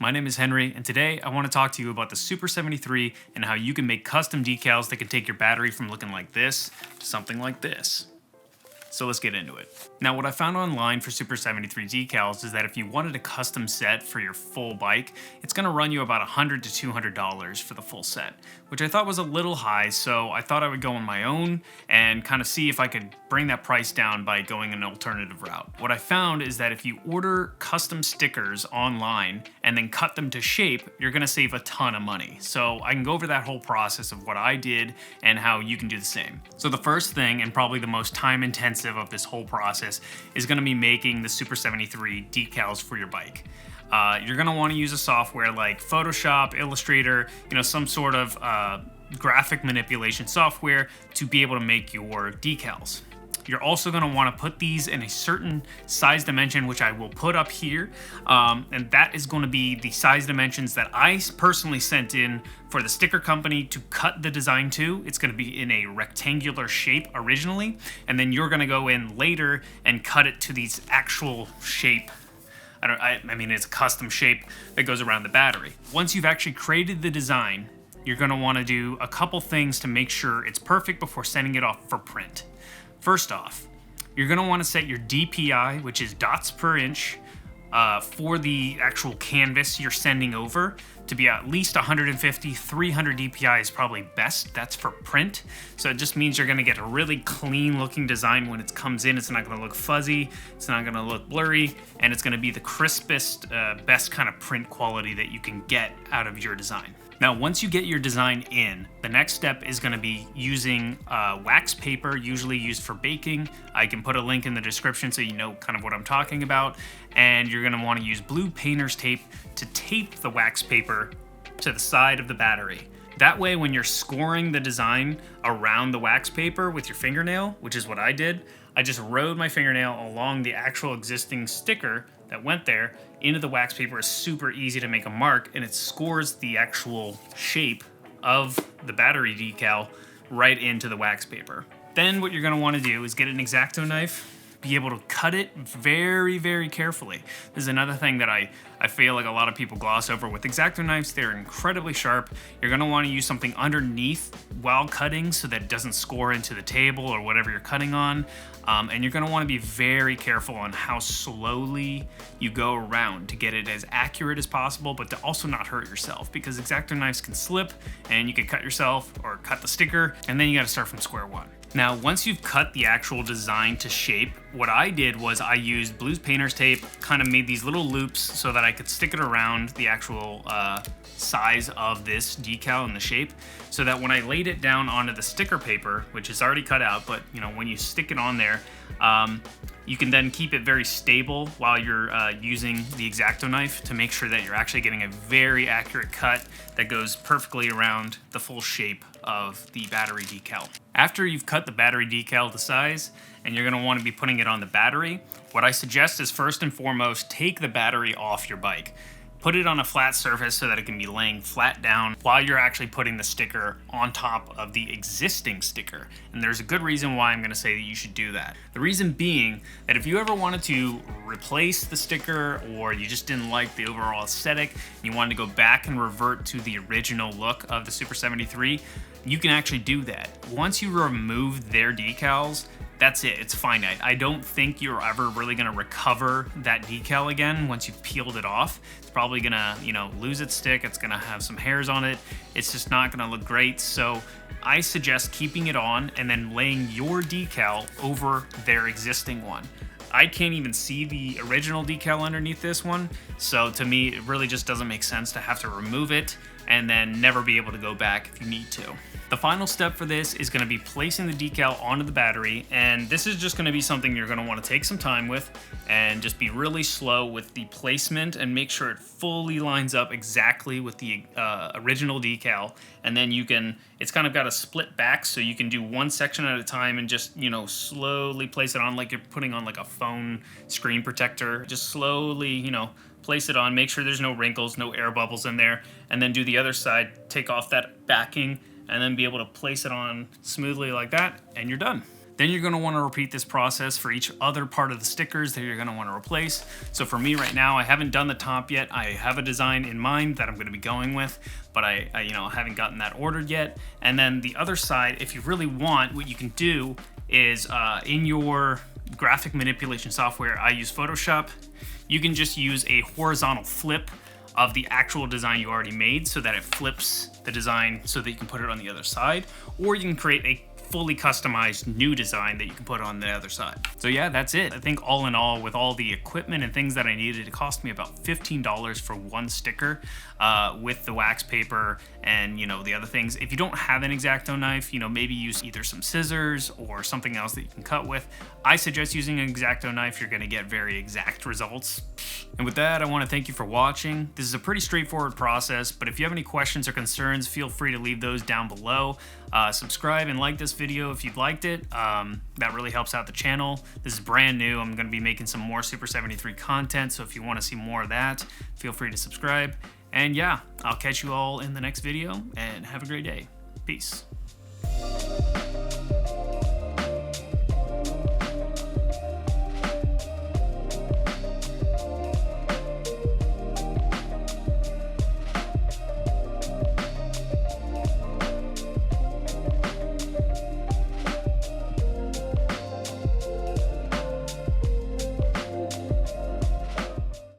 My name is Henry, and today I want to talk to you about the Super73 and how you can make custom decals that can take your battery from looking like this to something like this. So let's get into it. Now, what I found online for Super73 decals is that if you wanted a custom set for your full bike, it's going to run you about $100 to $200 for the full set, which I thought was a little high, so I thought I would go on my own and kind of see if I could bring that price down by going an alternative route. What I found is that if you order custom stickers online and then cut them to shape, you're going to save a ton of money. So I can go over that whole process of what I did and how you can do the same. So the first thing, and probably the most time intensive of this whole process, is going to be making the Super73 decals for your bike. You're going to want to use a software like Photoshop, Illustrator, some sort of graphic manipulation software to be able to make your decals. You're also going to want to put these in a certain size dimension, which I will put up here. And that is going to be the size dimensions that I personally sent in for the sticker company to cut the design to. It's going to be in a rectangular shape originally, and then you're going to go in later and cut it to these actual shape. I mean, it's a custom shape that goes around the battery. Once you've actually created the design, you're going to want to do a couple things to make sure it's perfect before sending it off for print. First off, you're going to want to set your DPI, which is dots per inch, for the actual canvas you're sending over to be at least 150. 300 DPI is probably best. That's for print. So it just means you're going to get a really clean looking design when it comes in. It's not going to look fuzzy. It's not going to look blurry. And it's going to be the crispest, best kind of print quality that you can get out of your design. Now, once you get your design in, the next step is going to be using wax paper, usually used for baking. I can put a link in the description so you know kind of what I'm talking about. And you're going to want to use blue painter's tape to tape the wax paper to the side of the battery. That way, when you're scoring the design around the wax paper with your fingernail, which is what I did, I just rode my fingernail along the actual existing sticker that went there into the wax paper. Is super easy to make a mark, and it scores the actual shape of the battery decal right into the wax paper. Then what you're going to want to do is get an Exacto-knife, be able to cut it very, very carefully. This is another thing that I feel like a lot of people gloss over. With Exacto-knives, they're incredibly sharp. You're going to want to use something underneath while cutting so that it doesn't score into the table or whatever you're cutting on. And you're going to want to be very careful on how slowly you go around to get it as accurate as possible, but to also not hurt yourself, because Exacto-knives can slip and you can cut yourself or cut the sticker, and then you got to start from square one. Now, once you've cut the actual design to shape, what I did was I used blue painter's tape, kind of made these little loops so that I could stick it around the actual size of this decal and the shape, so that when I laid it down onto the sticker paper, which is already cut out, but when you stick it on there, you can then keep it very stable while you're using the Exacto-knife to make sure that you're actually getting a very accurate cut that goes perfectly around the full shape of the battery decal. After you've cut the battery decal to size, and you're going to want to be putting it on the battery, what I suggest is first and foremost, take the battery off your bike. Put it on a flat surface so that it can be laying flat down while you're actually putting the sticker on top of the existing sticker. And there's a good reason why I'm going to say that you should do that. The reason being that if you ever wanted to replace the sticker, or you just didn't like the overall aesthetic, and you wanted to go back and revert to the original look of the Super73, you can actually do that. Once you remove their decals, that's it, it's finite. I don't think you're ever really gonna recover that decal again once you've peeled it off. It's probably gonna, lose its stick, it's gonna have some hairs on it, it's just not gonna look great. So I suggest keeping it on and then laying your decal over their existing one. I can't even see the original decal underneath this one, so to me, it really just doesn't make sense to have to remove it and then never be able to go back if you need to. The final step for this is going to be placing the decal onto the battery, and this is just going to be something you're going to want to take some time with and just be really slow with the placement and make sure it fully lines up exactly with the original decal. And then it's kind of got a split back, so you can do one section at a time and just, slowly place it on like you're putting on like a phone screen protector. Just slowly, place it on, make sure there's no wrinkles, no air bubbles in there, and then do the other side, take off that backing, and then be able to place it on smoothly like that, and you're done. Then you're going to want to repeat this process for each other part of the stickers that you're going to want to replace. So for me right now, I haven't done the top yet. I have a design in mind that I'm going to be going with, but I haven't gotten that ordered yet. And then the other side, if you really want, what you can do is in your graphic manipulation software, I use Photoshop, you can just use a horizontal flip of the actual design you already made so that it flips the design so that you can put it on the other side, or you can create a fully customized new design that you can put on the other side. So yeah, that's it. I think all in all, with all the equipment and things that I needed, it cost me about $15 for one sticker with the wax paper and the other things. If you don't have an Exacto-knife, maybe use either some scissors or something else that you can cut with. I suggest using an Exacto-knife. You're gonna get very exact results. And with that, I want to thank you for watching. This is a pretty straightforward process, but if you have any questions or concerns, feel free to leave those down below. Subscribe and like this video if you'd liked it. That really helps out the channel. This is brand new. I'm going to be making some more Super 73 content, so if you want to see more of that, feel free to subscribe. And yeah, I'll catch you all in the next video, and have a great day. Peace.